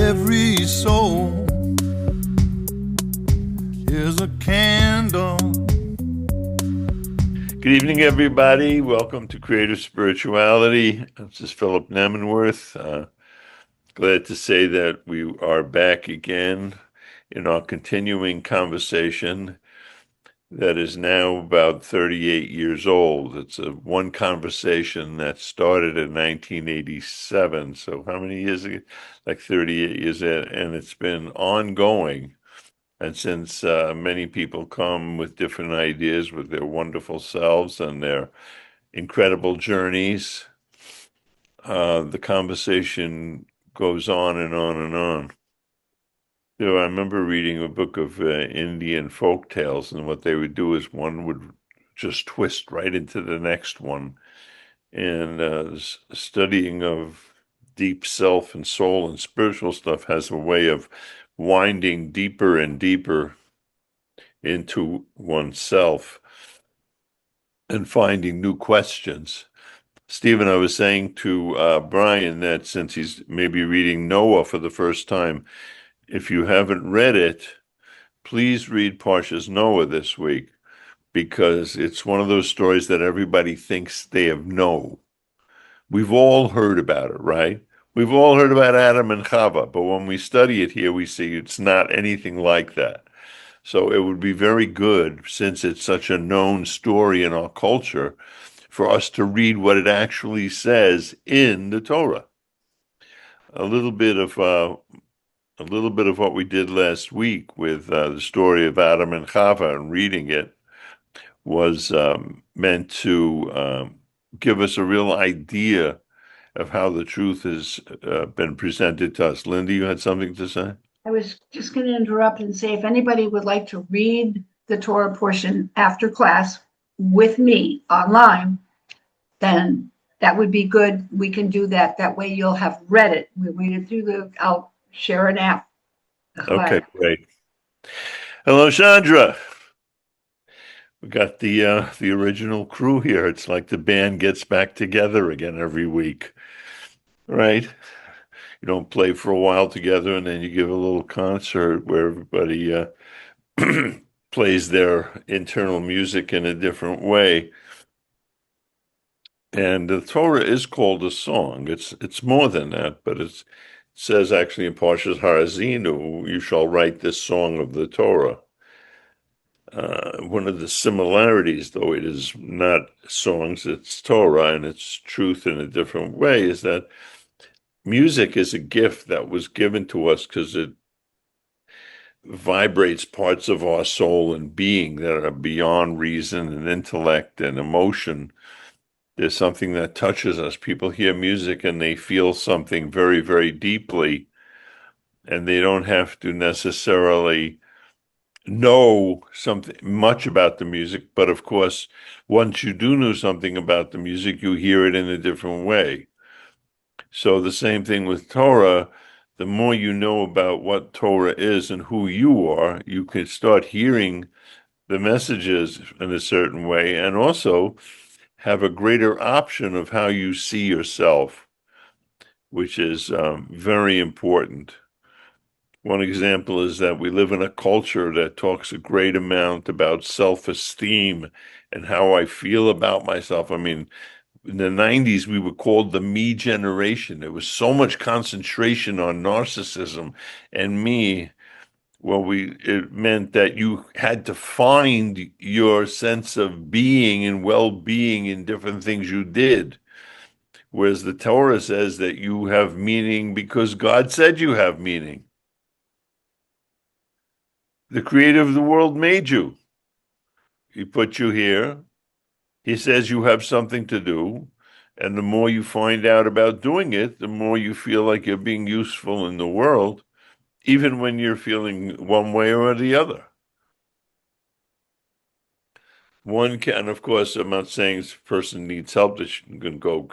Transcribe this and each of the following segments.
Every soul is a candle. Good evening, everybody. Welcome to Creative Spirituality. This is Phillip Namanworth. Glad to say that we are back again in our continuing conversation that is now about 38 years old. It's one conversation that started in 1987. So how many years ago? Like 38 years, and it's been ongoing. And since many people come with different ideas, with their wonderful selves and their incredible journeys, the conversation goes on and on and on. So I remember reading a book of Indian folk tales, and what they would do is one would just twist right into the next one. And studying of deep self and soul and spiritual stuff has a way of winding deeper and deeper into oneself and finding new questions. Stephen, I was saying to Brian that since he's maybe reading Noah for the first time, if you haven't read it, please read Parshat Noah this week, because it's one of those stories that everybody thinks they have known. We've all heard about it, right? We've all heard about Adam and Chava, but when we study it here, we see it's not anything like that. So it would be very good, since it's such a known story in our culture, for us to read what it actually says in the Torah. A little bit of what we did last week with the story of Adam and Chava, and reading it was meant to give us a real idea of how the truth has been presented to us. Linda, you had something to say? I was just going to interrupt and say if anybody would like to read the Torah portion after class with me online, then that would be good. We can do that. That way you'll have read it. We'll read it through I'll share an app. Okay, great. Hello, Chandra. We got the original crew here. It's like the band gets back together again every week, right? You don't play for a while together, and then you give a little concert where everybody plays their internal music in a different way. And the Torah is called a song. It's more than that, but it says actually in Parshas Harazinu, you shall write this song of the Torah. One of the similarities, though it is not songs, it's Torah, and it's truth in a different way, is that music is a gift that was given to us because it vibrates parts of our soul and being that are beyond reason and intellect and emotion. There's something that touches us. People hear music and they feel something very, very deeply, and they don't have to necessarily know something much about the music. But of course, once you do know something about the music, you hear it in a different way. So the same thing with Torah. The more you know about what Torah is and who you are, you can start hearing the messages in a certain way, and also have a greater option of how you see yourself, which is very important. One example is that we live in a culture that talks a great amount about self-esteem and how I feel about myself. I mean, in the 90s, we were called the me generation. There was so much concentration on narcissism and me. Well, it meant that you had to find your sense of being and well-being in different things you did. Whereas the Torah says that you have meaning because God said you have meaning. The creator of the world made you. He put you here. He says you have something to do. And the more you find out about doing it, the more you feel like you're being useful in the world, even when you're feeling one way or the other. One can, of course, I'm not saying this person needs help, that you can go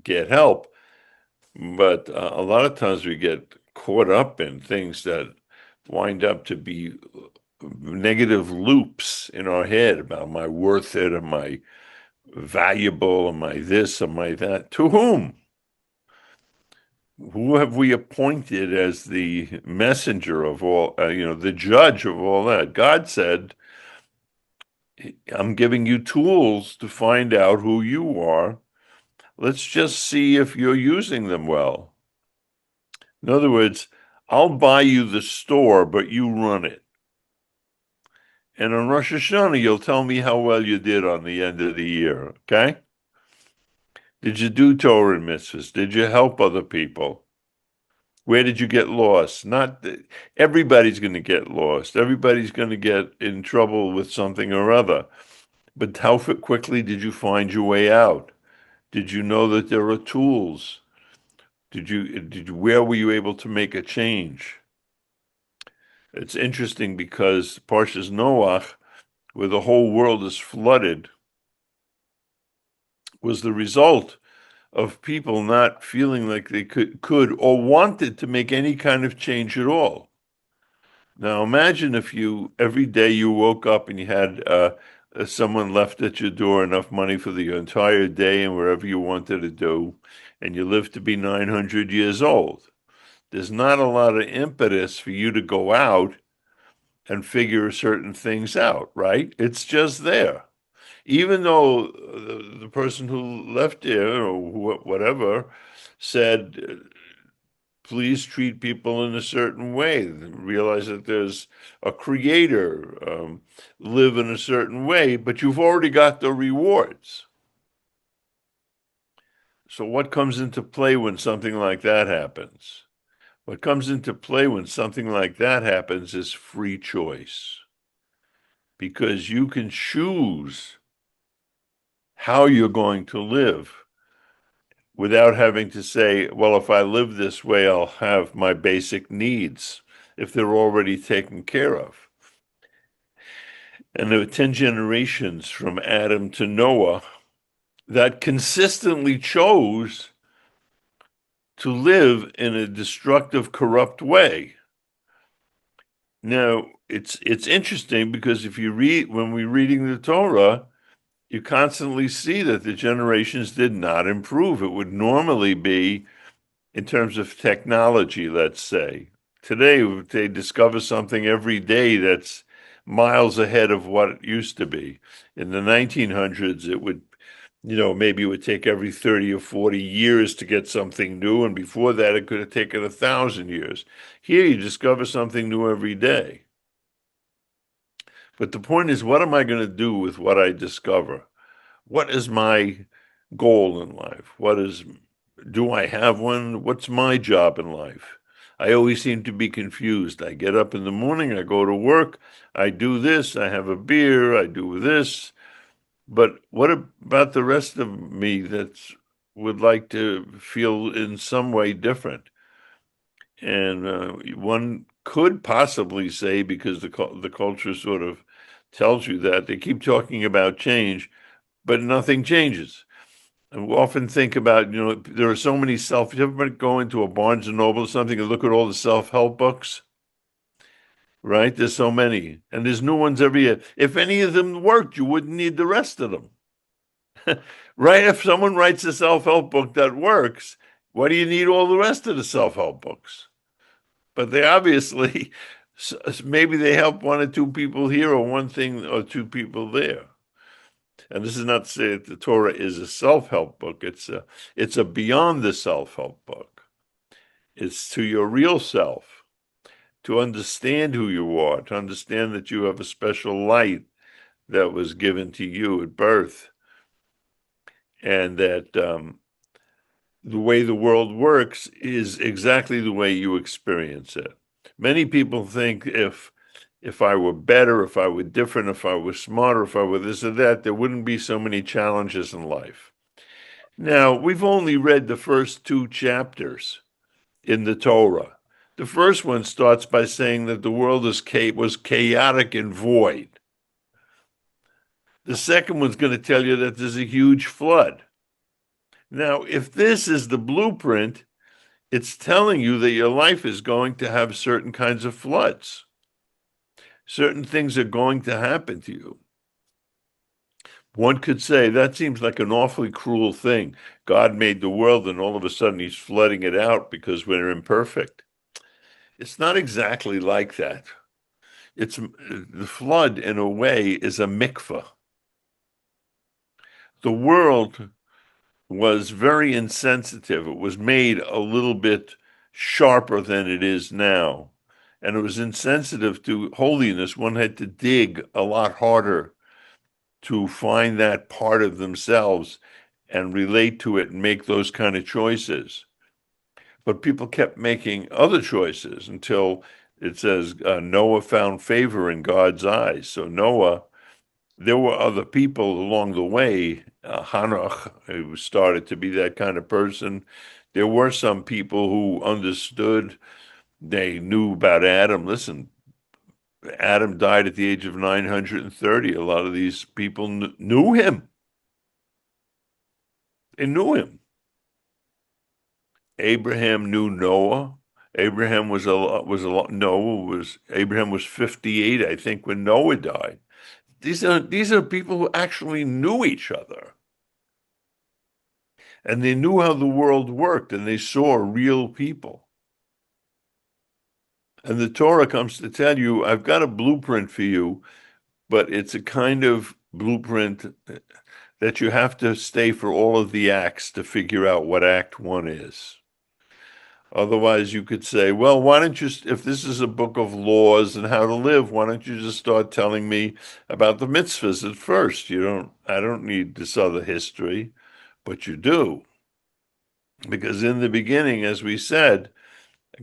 get help. But a lot of times we get caught up in things that wind up to be negative loops in our head about, am I worth it? Am I valuable? Am I this? Am I that? To whom? who have we appointed as the messenger of all, the judge of all that? God said, I'm giving you tools to find out who you are. Let's just see if you're using them well. In other words, I'll buy you the store, but you run it. And on Rosh Hashanah, you'll tell me how well you did on the end of the year, okay? Did you do Torah and mitzvahs? Did you help other people? Where did you get lost? Not everybody's going to get lost. Everybody's going to get in trouble with something or other. But how quickly did you find your way out? Did you know that there are tools? Where were you able to make a change? It's interesting because Parshat Noach, where the whole world is flooded, was the result of people not feeling like they could or wanted to make any kind of change at all. Now imagine if every day you woke up and you had someone left at your door enough money for the entire day and wherever you wanted to do, and you lived to be 900 years old. There's not a lot of impetus for you to go out and figure certain things out, right? It's just there. Even though the person who left there or whatever said, please treat people in a certain way, realize that there's a creator, live in a certain way, but you've already got the rewards. So what comes into play when something like that happens? What comes into play when something like that happens is free choice. Because you can choose how you're going to live without having to say, well, if I live this way, I'll have my basic needs if they're already taken care of. And there were 10 generations from Adam to Noah that consistently chose to live in a destructive, corrupt way. Now, it's interesting because when we're reading the Torah, you constantly see that the generations did not improve. It would normally be in terms of technology, let's say. Today, they discover something every day that's miles ahead of what it used to be. In the 1900s, it would, maybe it would take every 30 or 40 years to get something new. And before that, it could have taken 1,000 years. Here, you discover something new every day. But the point is, what am I going to do with what I discover? What is my goal in life? Do I have one? What's my job in life? I always seem to be confused. I get up in the morning, I go to work, I do this, I have a beer, I do this. But what about the rest of me that would like to feel in some way different? And one could possibly say, because the culture sort of tells you that, they keep talking about change, but nothing changes. And we often think about, there are so many you ever go into a Barnes and Noble or something and look at all the self-help books, right? There's so many. And there's new ones every year. If any of them worked, you wouldn't need the rest of them. Right? If someone writes a self-help book that works, why do you need all the rest of the self-help books? But they obviously, maybe they help one or two people here or one thing or two people there. And this is not to say that the Torah is a self-help book. It's a beyond the self-help book. It's to your real self, to understand who you are, to understand that you have a special light that was given to you at birth, and that the way the world works is exactly the way you experience it. Many people think if I were better, if I were different, if I were smarter, if I were this or that, there wouldn't be so many challenges in life. Now, we've only read the first 2 chapters in the Torah. The first one starts by saying that the world was chaotic and void. The second one's going to tell you that there's a huge flood. Now, if this is the blueprint, it's telling you that your life is going to have certain kinds of floods. Certain things are going to happen to you. One could say that seems like an awfully cruel thing. God made the world and all of a sudden he's flooding it out because we're imperfect. It's not exactly like that. It's the flood in a way is a mikvah. The world was very insensitive. It was made a little bit sharper than it is now. And it was insensitive to holiness. One had to dig a lot harder to find that part of themselves and relate to it and make those kind of choices. But people kept making other choices until it says Noah found favor in God's eyes. So Noah, there were other people along the way. Hanoch, who started to be that kind of person. There were some people who understood. They knew about Adam. Listen, Adam died at the age of 930. A lot of these people knew him. They knew him. Abraham knew Noah. Abraham was a lot. Abraham was 58, I think, when Noah died. These are people who actually knew each other, and they knew how the world worked, and they saw real people. And the Torah comes to tell you, I've got a blueprint for you, but it's a kind of blueprint that you have to stay for all of the acts to figure out what act one is. Otherwise, you could say, well, why don't you, if this is a book of laws and how to live, why don't you just start telling me about the mitzvahs at first? I don't need this other history, but you do. Because in the beginning, as we said,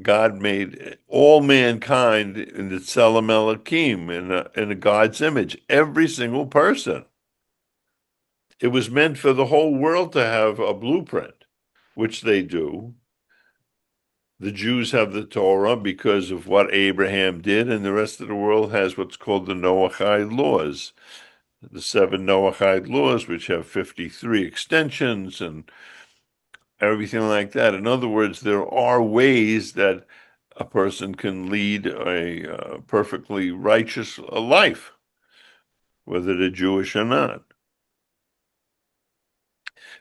God made all mankind in the Tselem Elohim, in a God's image, every single person. It was meant for the whole world to have a blueprint, which they do. The Jews have the Torah because of what Abraham did, and the rest of the world has what's called the Noahide laws, the 7 Noahide laws, which have 53 extensions and everything like that. In other words, there are ways that a person can lead a perfectly righteous life, whether they're Jewish or not.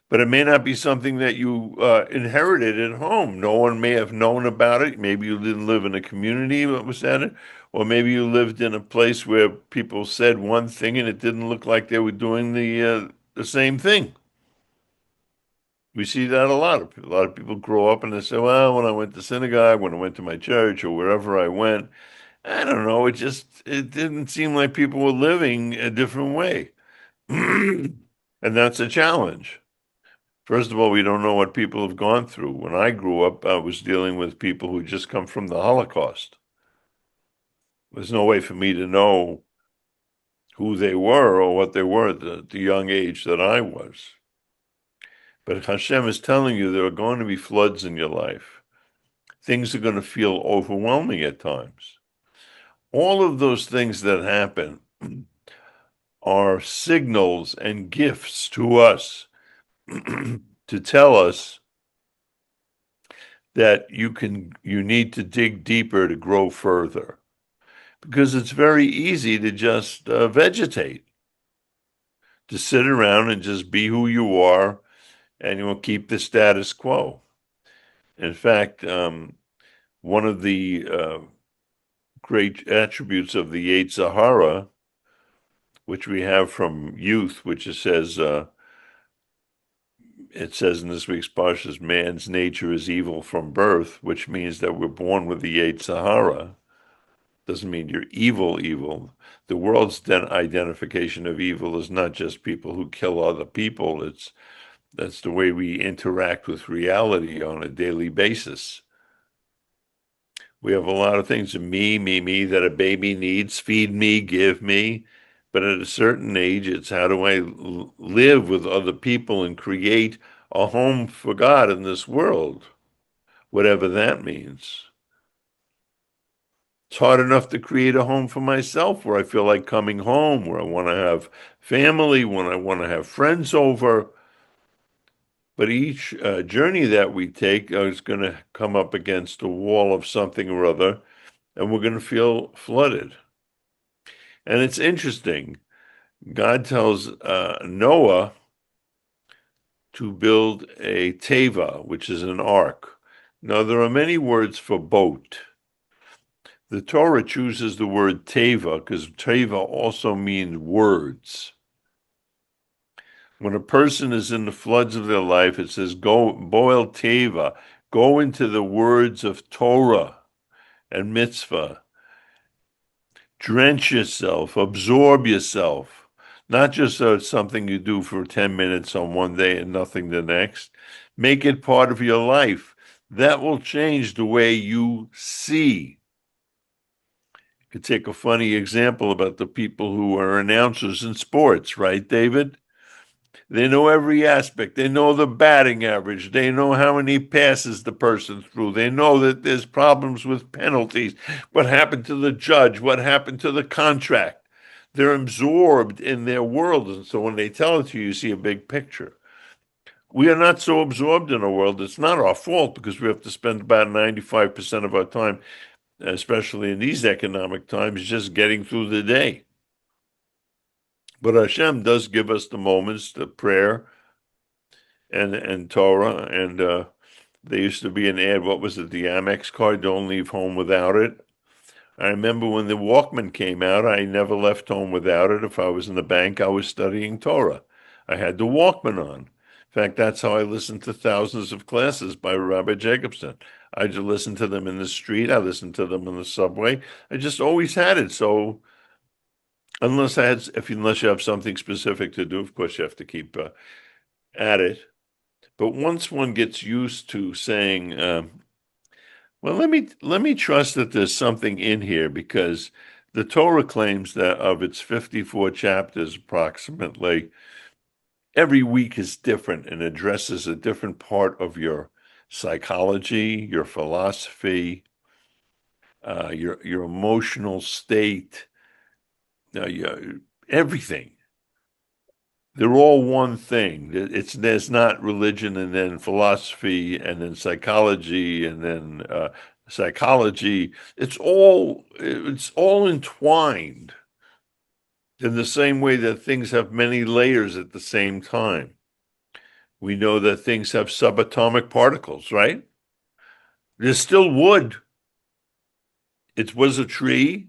But it may not be something that you inherited at home. No one may have known about it. Maybe you didn't live in a community that was at it, or maybe you lived in a place where people said one thing and it didn't look like they were doing the same thing. We see that a lot. A lot of people grow up and they say, "Well, when I went to synagogue, when I went to my church, or wherever I went, I don't know. It didn't seem like people were living a different way," and that's a challenge. First of all, we don't know what people have gone through. When I grew up, I was dealing with people who just come from the Holocaust. There's no way for me to know who they were or what they were at the young age that I was. But Hashem is telling you there are going to be floods in your life. Things are going to feel overwhelming at times. All of those things that happen are signals and gifts to us to tell us that you need to dig deeper to grow further, because it's very easy to just vegetate, to sit around and just be who you are, and you'll keep the status quo. In fact, one of the great attributes of the Yetzer Hara, which we have from youth, which it says in this week's Parshat, man's nature is evil from birth, which means that we're born with the Yetzer Hara. Doesn't mean you're evil. The world's identification of evil is not just people who kill other people. That's the way we interact with reality on a daily basis. We have a lot of things, me, that a baby needs, feed me, give me. But at a certain age, it's how do I live with other people and create a home for God in this world, whatever that means. It's hard enough to create a home for myself where I feel like coming home, where I want to have family, when I want to have friends over. But each journey that we take is going to come up against a wall of something or other, and we're going to feel flooded. And it's interesting. God tells Noah to build a teva, which is an ark. Now, there are many words for boat. The Torah chooses the word teva because teva also means words. When a person is in the floods of their life, it says, go boil teva, go into the words of Torah and mitzvah. Drench yourself, absorb yourself. Not just so it's something you do for 10 minutes on one day and nothing the next. Make it part of your life. That will change the way you see. You could take a funny example about the people who are announcers in sports, right, David? They know every aspect. They know the batting average. They know how many passes the person threw. They know that there's problems with penalties. What happened to the judge? What happened to the contract? They're absorbed in their world. And so when they tell it to you, you see a big picture. We are not so absorbed in our world. It's not our fault because we have to spend about 95% of our time, especially in these economic times, just getting through the day. But Hashem does give us the moments, the prayer, and Torah, and there used to be an ad. What was it? The Amex card. Don't leave home without it. I remember when the Walkman came out. I never left home without it. If I was in the bank, I was studying Torah. I had the Walkman on. In fact, that's how I listened to thousands of classes by Rabbi Jacobson. I just listened to them in the street. I listened to them in the subway. I just always had it. So unless you have something specific to do, of course you have to keep at it. But once one gets used to saying, well, let me trust that there's something in here because the Torah claims that of its 54 chapters, approximately, every week is different and addresses a different part of your psychology, your philosophy, your emotional state, everything. They're all one thing. There's not religion and then philosophy and then psychology and then psychology. It's all entwined in the same way that things have many layers at the same time. We know that things have subatomic particles, right? There's still wood. It was a tree.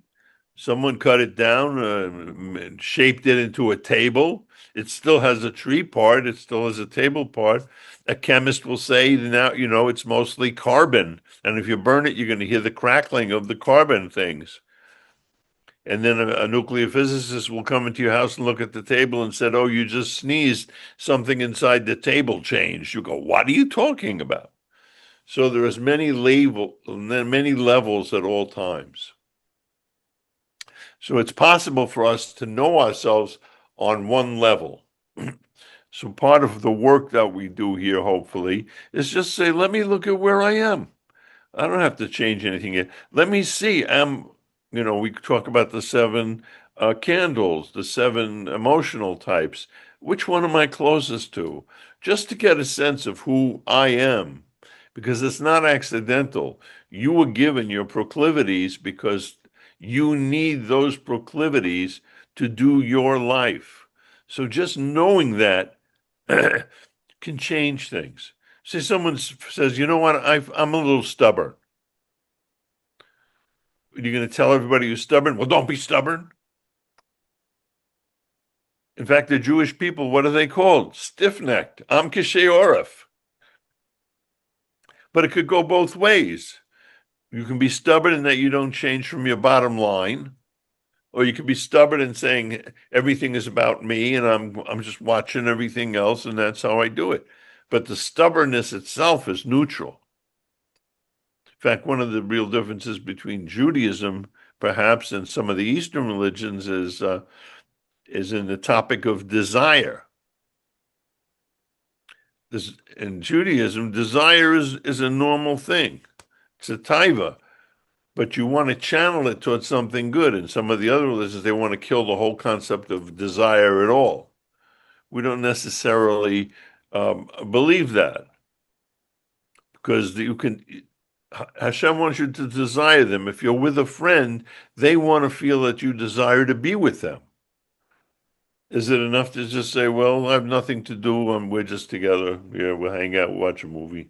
Someone cut it down and shaped it into a table. It still has a tree part. It still has a table part. A chemist will say now, it's mostly carbon. And if you burn it, you're going to hear the crackling of the carbon things. And then a nuclear physicist will come into your house and look at the table and said, oh, you just sneezed. Something inside the table changed. You go, what are you talking about? So there is many levels at all times. So it's possible for us to know ourselves on one level. So part of the work that we do here, hopefully, is just say, let me look at where I am. I don't have to change anything yet. Let me see. We talk about the seven candles, the seven emotional types. Which one am I closest to? Just to get a sense of who I am, because it's not accidental. You were given your proclivities because you need those proclivities to do your life. So just knowing that can change things. Say someone says, you know what, I'm a little stubborn. You're going to tell everybody you're stubborn? Well, don't be stubborn. In fact, the Jewish people, what are they called? Stiff-necked. Am kashei oref. But it could go both ways. You can be stubborn in that you don't change from your bottom line, or you can be stubborn in saying everything is about me and I'm just watching everything else and that's how I do it. But the stubbornness itself is neutral. In fact, one of the real differences between Judaism, perhaps, and some of the Eastern religions is in the topic of desire. In Judaism, desire is a normal thing. It's a taiva, but you want to channel it towards something good. In some of the other religions, they want to kill the whole concept of desire at all. We don't necessarily believe that because Hashem wants you to desire them. If you're with a friend, they want to feel that you desire to be with them. Is it enough to just say, well, I have nothing to do, we're just together, yeah, we'll hang out, watch a movie?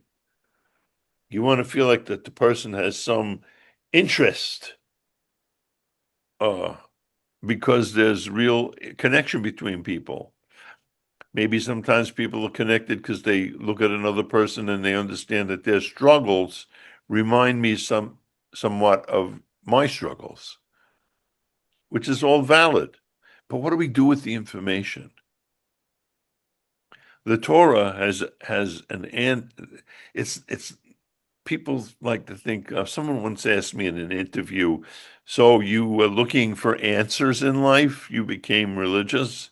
You want to feel like that the person has some interest, uh, because there's real connection between people. Maybe sometimes people are connected because they look at another person and they understand that their struggles remind me somewhat of my struggles, which is all valid. But what do we do with the information? The Torah has it's people like to think, someone once asked me in an interview, so you were looking for answers in life, you became religious?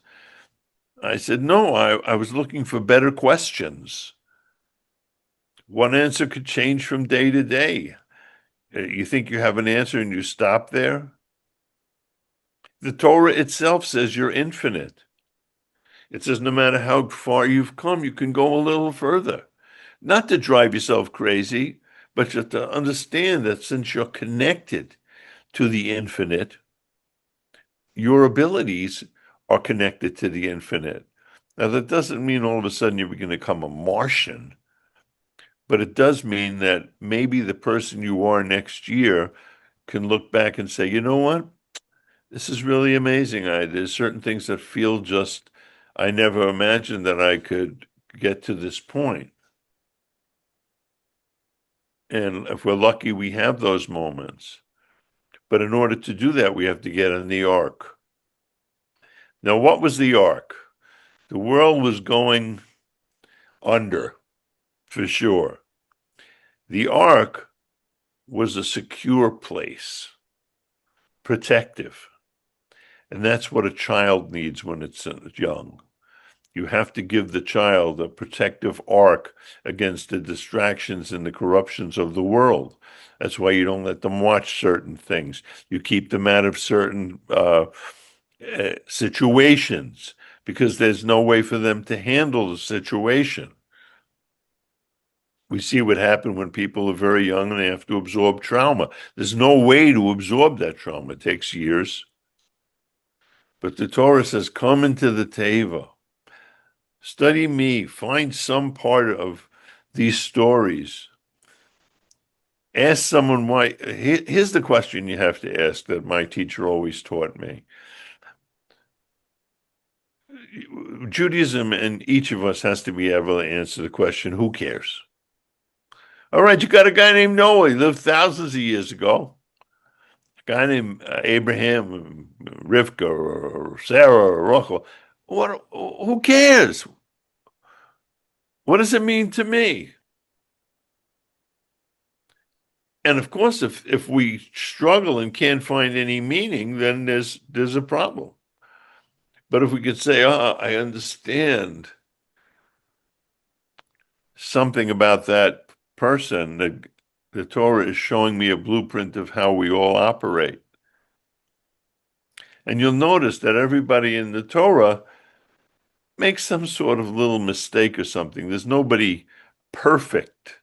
I said, no, I was looking for better questions. One answer could change from day to day. You think you have an answer and you stop there? The Torah itself says you're infinite. It says no matter how far you've come, you can go a little further. Not to drive yourself crazy, but just to understand that since you're connected to the infinite, your abilities are connected to the infinite. Now, that doesn't mean all of a sudden you're going to become a Martian, but it does mean that maybe the person you are next year can look back and say, you know what? This is really amazing. There's certain things that feel just, I never imagined that I could get to this point. And if we're lucky, we have those moments. But in order to do that, we have to get in the ark. Now, what was the ark? The world was going under, for sure. The ark was a secure place, protective. And that's what a child needs when it's young. You have to give the child a protective ark against the distractions and the corruptions of the world. That's why you don't let them watch certain things. You keep them out of certain situations because there's no way for them to handle the situation. We see what happened when people are very young and they have to absorb trauma. There's no way to absorb that trauma. It takes years. But the Torah says, come into the teva. Study me. Find some part of these stories. Ask someone why. Here's the question you have to ask that my teacher always taught me. Judaism and each of us has to be able to answer the question, who cares? All right, you got a guy named Noah. He lived thousands of years ago. A guy named Abraham, Rivka, or Sarah, or Rachel. Who cares? What does it mean to me? And of course, if we struggle and can't find any meaning, then there's a problem. But if we could say, I understand something about that person, the Torah is showing me a blueprint of how we all operate. And you'll notice that everybody in the Torah makes some sort of little mistake or something. There's nobody perfect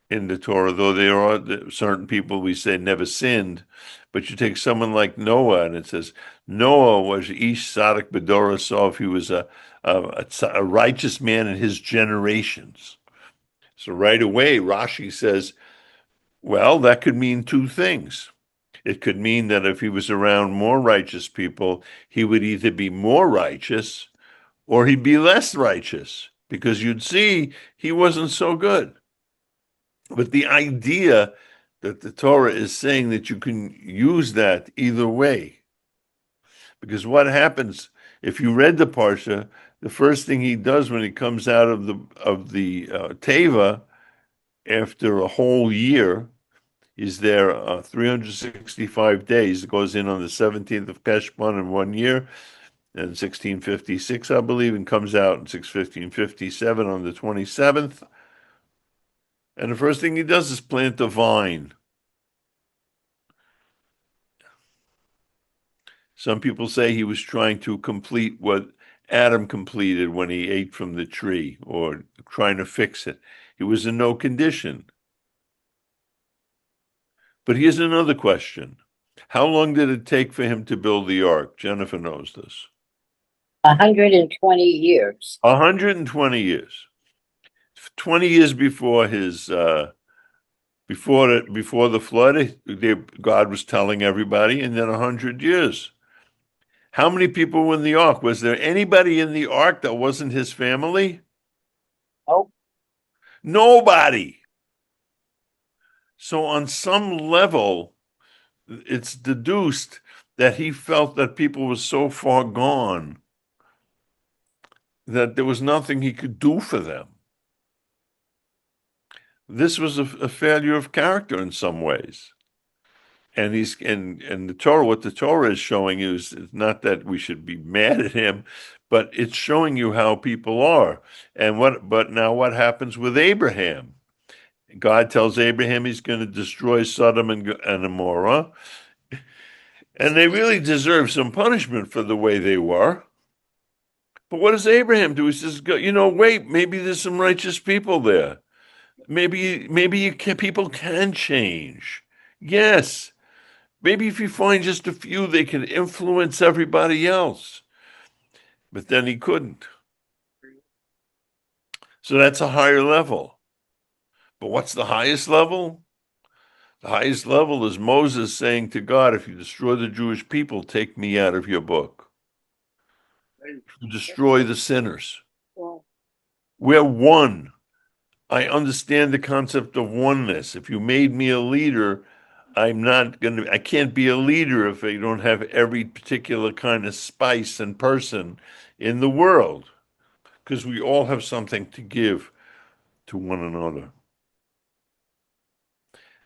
in the Torah, though there are certain people we say never sinned. But you take someone like Noah, and it says Noah was Ish Sadak Bedorasov. He was a righteous man in his generations. So right away, Rashi says, well, that could mean two things. It could mean that if he was around more righteous people, he would either be more righteous or he'd be less righteous, because you'd see he wasn't so good. But the idea that the Torah is saying that you can use that either way. Because what happens if you read the Parsha, the first thing he does when he comes out of the Teva after a whole year, is there 365 days. It goes in on the 17th of Keshvan in 1 year, and 1656, I believe, and comes out in 1657 on the 27th. And the first thing he does is plant a vine. Some people say he was trying to complete what Adam completed when he ate from the tree, or trying to fix it. He was in no condition. But here's another question. How long did it take for him to build the ark? Jennifer knows this. 120 years. 120 years. 20 years before his before the flood, God was telling everybody, and then 100 years. How many people were in the ark? Was there anybody in the ark that wasn't his family? Nope. Nobody. So on some level, it's deduced that he felt that people were so far gone that there was nothing he could do for them. This was a failure of character in some ways. And the Torah, what the Torah is showing you is not that we should be mad at him, but it's showing you how people are. But now what happens with Abraham? God tells Abraham he's going to destroy Sodom and Gomorrah, and they really deserve some punishment for the way they were. But what does Abraham do? He says, wait, maybe there's some righteous people there. People can change. Yes. Maybe if you find just a few, they can influence everybody else. But then he couldn't. So that's a higher level. But what's the highest level? The highest level is Moses saying to God, if you destroy the Jewish people, take me out of your book. If you destroy the sinners. We're one. I understand the concept of oneness. If you made me a leader, I can't be a leader if I don't have every particular kind of spice and person in the world, because we all have something to give to one another.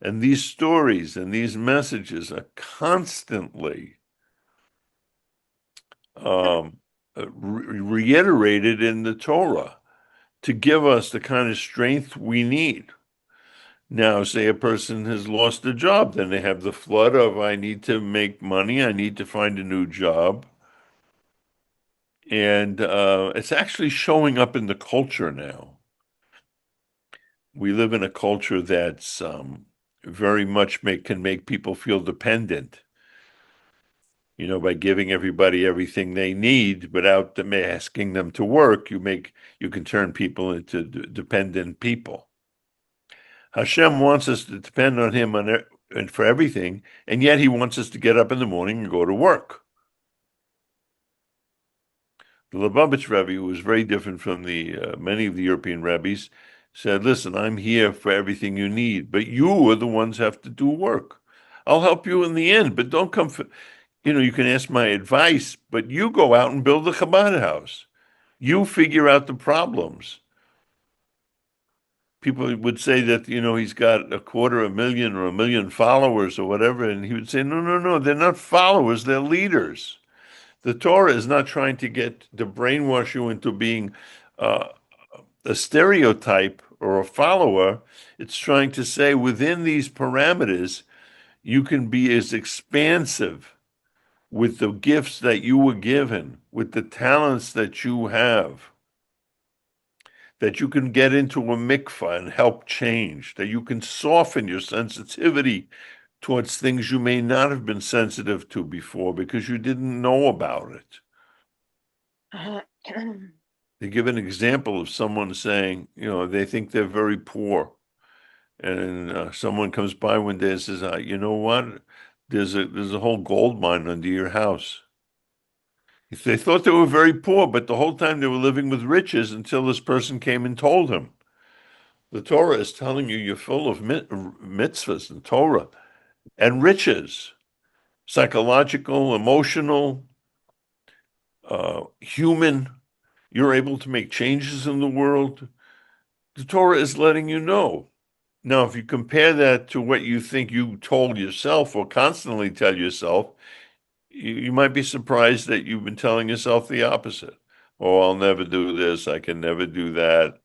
And these stories and these messages are constantly reiterated in the Torah to give us the kind of strength we need. Now, say a person has lost a job, then they have the flood of, I need to make money, I need to find a new job. And it's actually showing up in the culture now. We live in a culture that's very much can make people feel dependent, by giving everybody everything they need without them asking them to work. You can turn people into dependent people. Hashem wants us to depend on him for everything, and yet he wants us to get up in the morning and go to work. The Lubavitch Rebbe, who was very different from many of the European Rebbes, said, listen, I'm here for everything you need, but you are the ones who have to do work. I'll help you in the end, but don't come for, you can ask my advice, but you go out and build a Chabad house. You figure out the problems. People would say that, he's got 250,000 or 1 million followers or whatever, and he would say, no, they're not followers, they're leaders. The Torah is not trying to brainwash you into being a stereotype or a follower. It's trying to say within these parameters, you can be as expansive with the gifts that you were given, with the talents that you have, that you can get into a mikvah and help change, that you can soften your sensitivity towards things you may not have been sensitive to before because you didn't know about it. They give an example of someone saying, they think they're very poor. And someone comes by one day and says, you know what? There's a whole gold mine under your house. They thought they were very poor, but the whole time they were living with riches until this person came and told them. The Torah is telling you you're full of mitzvahs and Torah and riches, psychological, emotional, human. You're able to make changes in the world. The Torah is letting you know. Now, if you compare that to what you think you told yourself or constantly tell yourself, you might be surprised that you've been telling yourself the opposite. Oh, I'll never do this. I can never do that.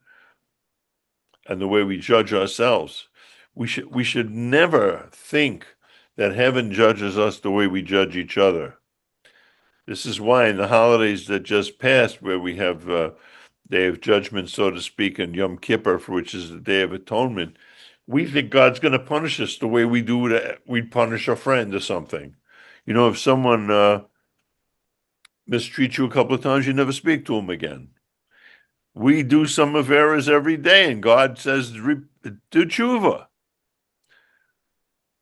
And the way we judge ourselves, we should never think that heaven judges us the way we judge each other. This is why in the holidays that just passed, where we have Day of Judgment, so to speak, and Yom Kippur, which is the Day of Atonement, we think God's going to punish us the way we'd punish a friend or something. If someone mistreat you a couple of times, you never speak to him again. We do some of errors every day, and God says, do tshuva.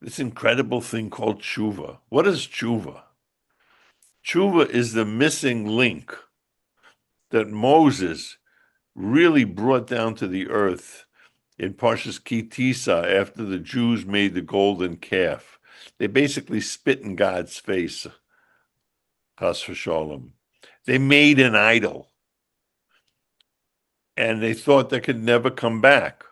This incredible thing called tshuva. What is tshuva? Tshuva is the missing link that Moses really brought down to the earth in Parshas Kitisa after the Jews made the golden calf. They basically spit in God's face, chas v'shalom. They made an idol, and they thought they could never come back.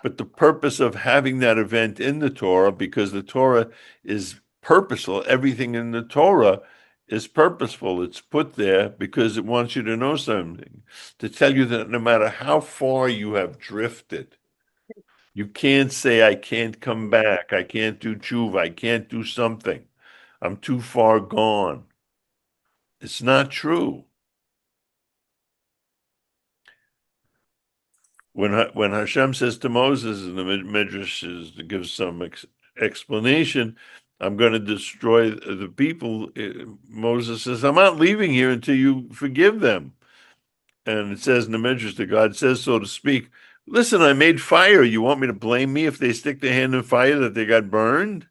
But the purpose of having that event in the Torah, because the Torah is purposeful, everything in the Torah is purposeful. It's put there because it wants you to know something, to tell you that no matter how far you have drifted, you can't say, I can't come back, I can't do tshuva, I can't do something, I'm too far gone. It's not true. When Hashem says to Moses, and the Midrash gives some explanation, I'm going to destroy the people, Moses says, I'm not leaving here until you forgive them. And it says in the Midrash that God says, so to speak, listen, I made fire. You want me to blame me if they stick their hand in fire that they got burned?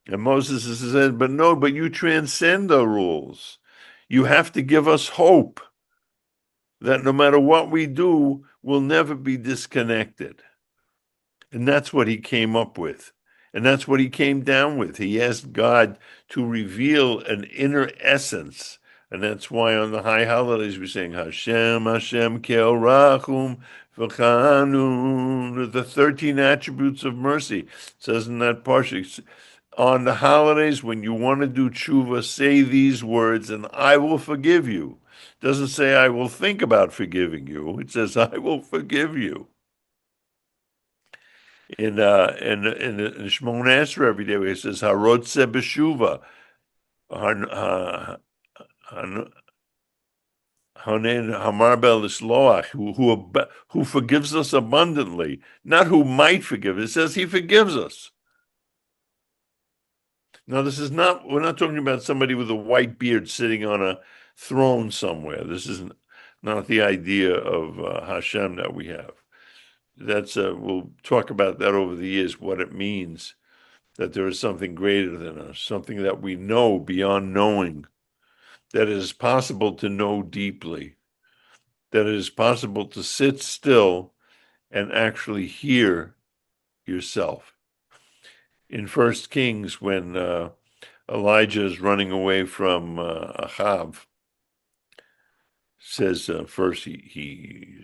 And Moses says, but no, but you transcend the rules. You have to give us hope that no matter what we do, we'll never be disconnected. And that's what he came up with. And that's what he came down with. He asked God to reveal an inner essence. And that's why on the high holidays we sing Hashem, Hashem, Kel Rachum, V'chanu, the 13 attributes of mercy. It says in that parsha, on the holidays when you want to do tshuva, say these words and I will forgive you. It doesn't say I will think about forgiving you. It says I will forgive you. In Shemona Esrei every day, where it says Harotze b'shuva, Hamarbel Isloach, who forgives us abundantly, not who might forgive. It says he forgives us. Now, we're not talking about somebody with a white beard sitting on a throne somewhere. This is not the idea of Hashem that we have. We'll talk about that over the years, what it means that there is something greater than us, something that we know beyond knowing, that it is possible to know deeply, that it is possible to sit still and actually hear yourself. In First Kings, when Elijah is running away from Achav, says first he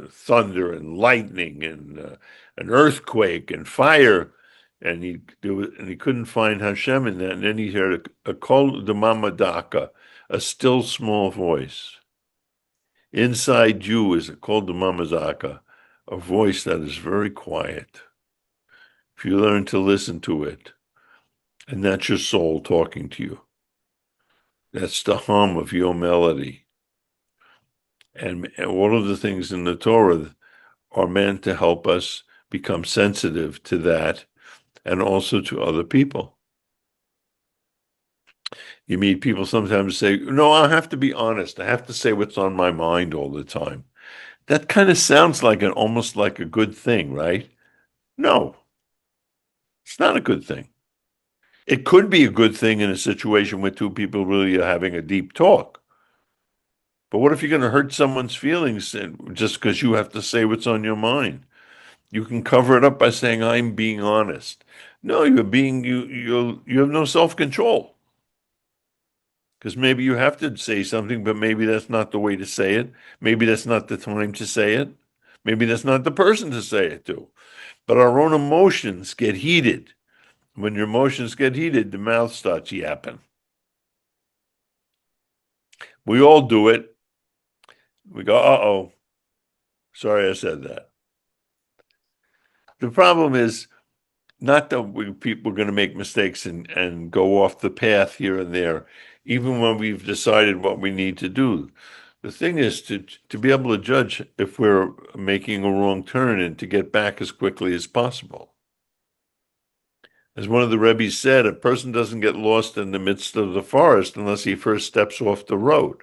thunder and lightning and an earthquake and fire, and he couldn't find Hashem in that, and then he heard a kol d'mamadaka, a still small voice. Inside you is a kol d'mamadaka, a voice that is very quiet. If you learn to listen to it, and that's your soul talking to you, that's the hum of your melody. And all of the things in the Torah are meant to help us become sensitive to that and also to other people. You meet people sometimes say, no, I have to be honest. I have to say what's on my mind all the time. That kind of sounds like almost like a good thing, right? No, it's not a good thing. It could be a good thing in a situation where two people really are having a deep talk. But what if you're going to hurt someone's feelings just because you have to say what's on your mind? You can cover it up by saying, I'm being honest. No, you have no self-control. Because maybe you have to say something, but maybe that's not the way to say it. Maybe that's not the time to say it. Maybe that's not the person to say it to. But our own emotions get heated. When your emotions get heated, the mouth starts yapping. We all do it. We go, uh-oh, sorry I said that. The problem is not that people are going to make mistakes and go off the path here and there, even when we've decided what we need to do. The thing is to be able to judge if we're making a wrong turn and to get back as quickly as possible. As one of the Rebbes said, a person doesn't get lost in the midst of the forest unless he first steps off the road.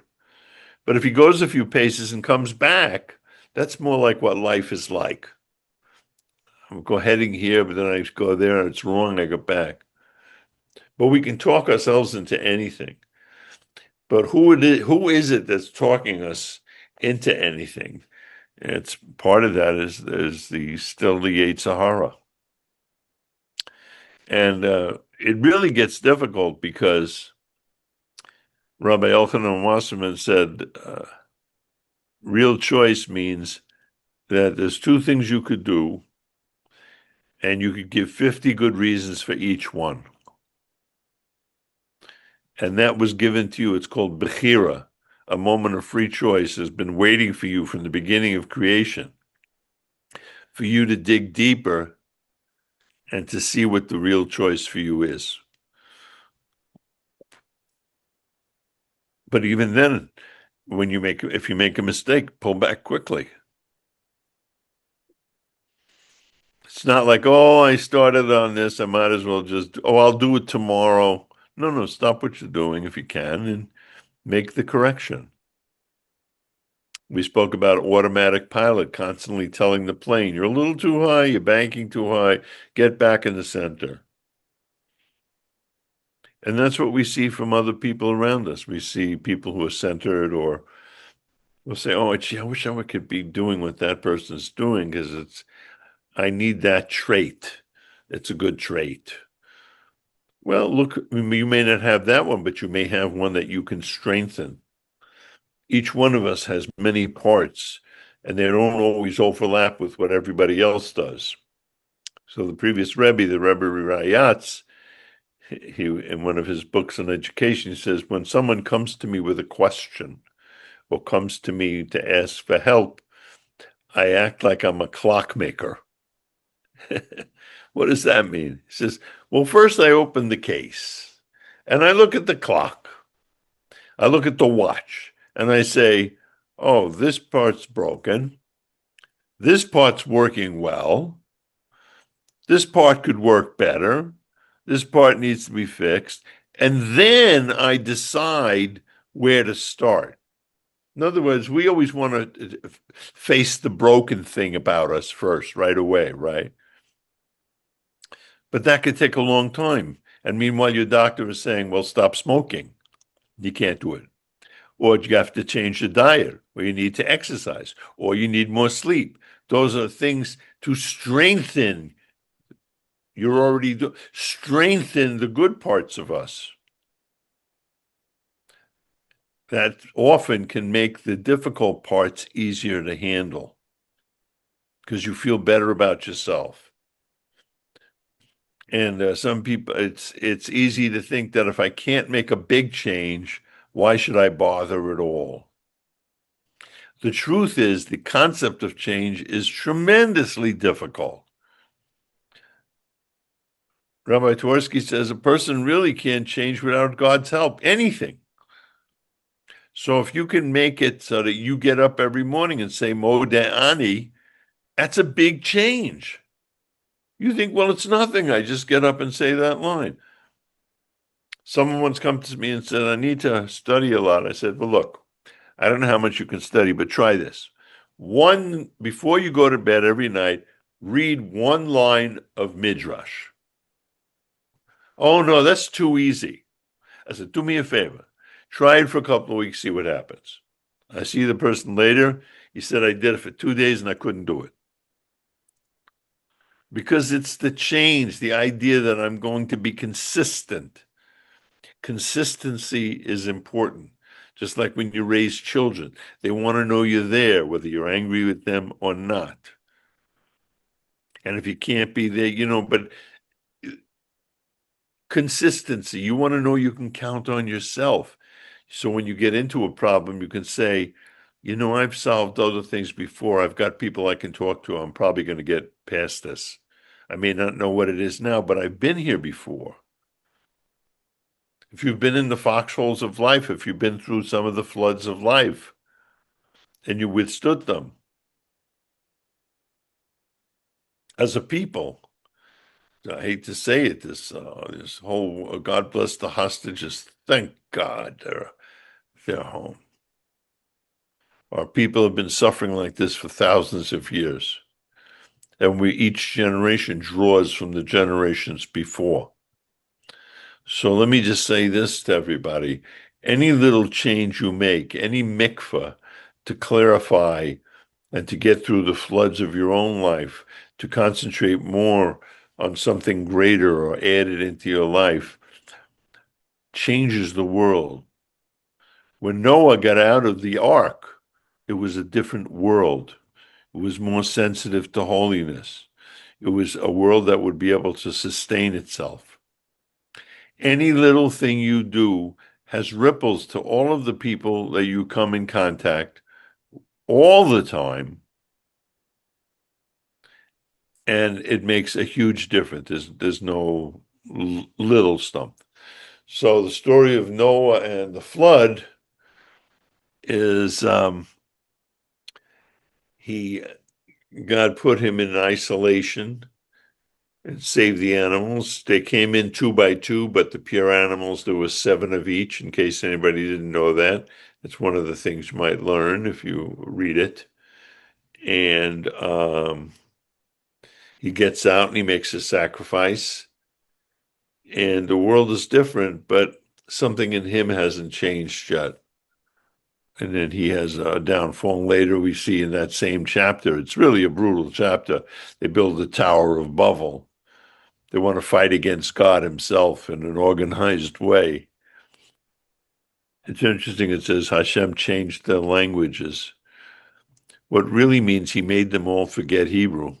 But if he goes a few paces and comes back, that's more like what life is like. I'm heading here, but then I go there and it's wrong, I go back. But we can talk ourselves into anything. But who is it that's talking us into anything? It's part of that is still the Yetzer Hara. And it really gets difficult because Rabbi Elchanan Wasserman said, real choice means that there's two things you could do, and you could give 50 good reasons for each one. And that was given to you. It's called Bechira. A moment of free choice has been waiting for you from the beginning of creation, for you to dig deeper and to see what the real choice for you is. But even then, if you make a mistake, pull back quickly. It's not like, oh, I started on this, I might as well I'll do it tomorrow. No, stop what you're doing if you can and make the correction. We spoke about automatic pilot constantly telling the plane, you're a little too high, you're banking too high, get back in the center. And that's what we see from other people around us. We see people who are centered, or we'll say, oh, gee, I wish I could be doing what that person's doing because I need that trait. It's a good trait. Well, look, you may not have that one, but you may have one that you can strengthen. Each one of us has many parts, and they don't always overlap with what everybody else does. So the previous Rebbe, the Rebbe Rayatz, he in one of his books on education, he says, when someone comes to me with a question or comes to me to ask for help, I act like I'm a clockmaker. What does that mean? He says, well, first I open the case and I look at the clock. I look at the watch and I say, oh, this part's broken. This part's working well. This part could work better. This part needs to be fixed. And then I decide where to start. In other words, we always want to face the broken thing about us first, right away, right? But that could take a long time. And meanwhile, your doctor is saying, well, stop smoking. You can't do it. Or you have to change the diet, or you need to exercise, or you need more sleep. Those are things to strengthen. Strengthen the good parts of us. That often can make the difficult parts easier to handle because you feel better about yourself. And some people, it's easy to think that if I can't make a big change, why should I bother at all? The truth is, the concept of change is tremendously difficult. Rabbi Twersky says a person really can't change without God's help, anything. So if you can make it so that you get up every morning and say Modeh Ani, that's a big change. You think, well, it's nothing. I just get up and say that line. Someone once come to me and said, I need to study a lot. I said, well, look, I don't know how much you can study, but try this. Before you go to bed every night, read one line of Midrash. Oh, no, that's too easy. I said, do me a favor. Try it for a couple of weeks, see what happens. I see the person later. He said, I did it for 2 days and I couldn't do it. Because it's the change, the idea that I'm going to be consistent. Consistency is important. Just like when you raise children, they want to know you're there, whether you're angry with them or not. And if you can't be there, but consistency, you want to know you can count on yourself. So when you get into a problem, you can say, I've solved other things before. I've got people I can talk to. I'm probably going to get past this. I may not know what it is now, but I've been here before. If you've been in the foxholes of life, if you've been through some of the floods of life and you withstood them, as a people, I hate to say it, this whole God bless the hostages. Thank God they're home. Our people have been suffering like this for thousands of years, and each generation draws from the generations before. So let me just say this to everybody. Any little change you make, any mikvah to clarify and to get through the floods of your own life, to concentrate more on something greater or add it into your life, changes the world. When Noah got out of the ark, it was a different world. It was more sensitive to holiness. It was a world that would be able to sustain itself. Any little thing you do has ripples to all of the people that you come in contact all the time, and it makes a huge difference. There's no little stuff. So the story of Noah and the flood is God put him in isolation and saved the animals. They came in 2 by 2, but the pure animals, there was 7 of each, in case anybody didn't know that. It's one of the things you might learn if you read it. And he gets out and he makes a sacrifice. And the world is different, but something in him hasn't changed yet. And then he has a downfall. Later we see in that same chapter, it's really a brutal chapter. They build the Tower of Babel. They want to fight against God himself in an organized way. It's interesting, it says Hashem changed their languages. What really means he made them all forget Hebrew.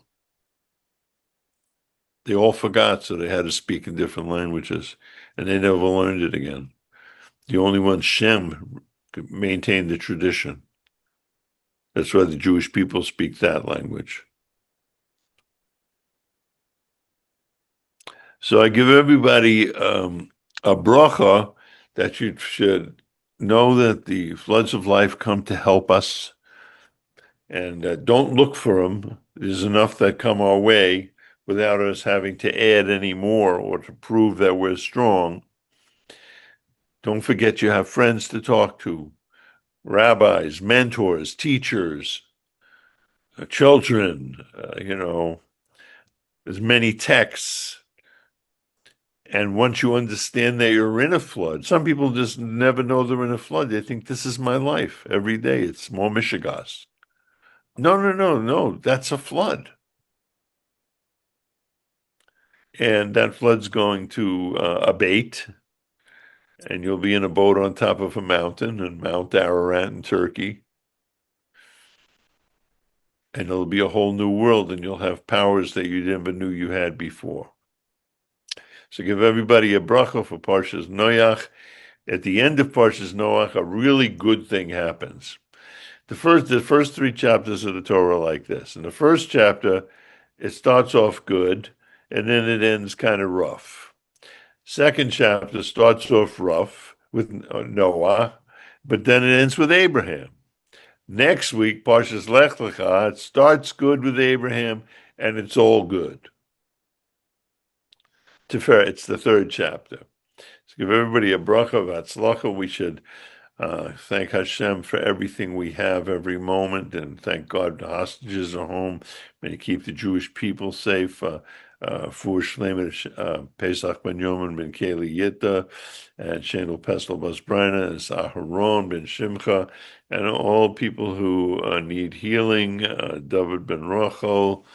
They all forgot, so they had to speak in different languages, and they never learned it again. The only one, Shem, maintained the tradition. That's why the Jewish people speak that language. So I give everybody a bracha that you should know that the floods of life come to help us, and don't look for them. There's enough that come our way without us having to add any more or to prove that we're strong. Don't forget you have friends to talk to, rabbis, mentors, teachers, children, there's many texts. And once you understand that you're in a flood, some people just never know they're in a flood. They think this is my life every day. It's more Mishigas. No. That's a flood. And that flood's going to abate. And you'll be in a boat on top of a mountain in Mount Ararat in Turkey. And it'll be a whole new world, and you'll have powers that you never knew you had before. So give everybody a bracha for Parshat Noach. At the end of Parshat Noach, a really good thing happens. The first 3 chapters of the Torah are like this. In the first chapter, it starts off good, and then it ends kind of rough. Second chapter starts off rough with Noah, but then it ends with Abraham. Next week, Parshas Lech Lecha, it starts good with Abraham, and it's all good. It's the 3rd chapter. So give everybody a bracha of Hatzlacha. We should thank Hashem for everything we have every moment, and thank God the hostages are home. May He keep the Jewish people safe. For Shleimah Pesach ben Yoman ben Keli Yitta, and Shendel Pestel Bas Brina, and Saharon ben Shimcha, and all people who need healing, David ben Rachel.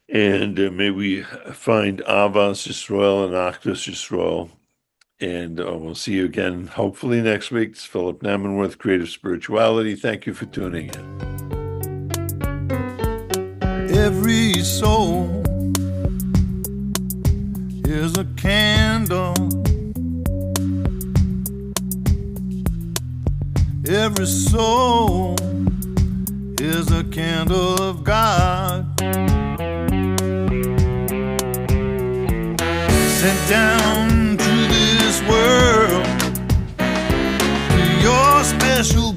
And may we find Avas Yisrael and Achdus Yisrael. And we'll see you again, hopefully next week. It's Phillip Namanworth, Creative Spirituality. Thank you for tuning in. Every soul is a candle. Every soul is a candle of God, sent down to this world, to your special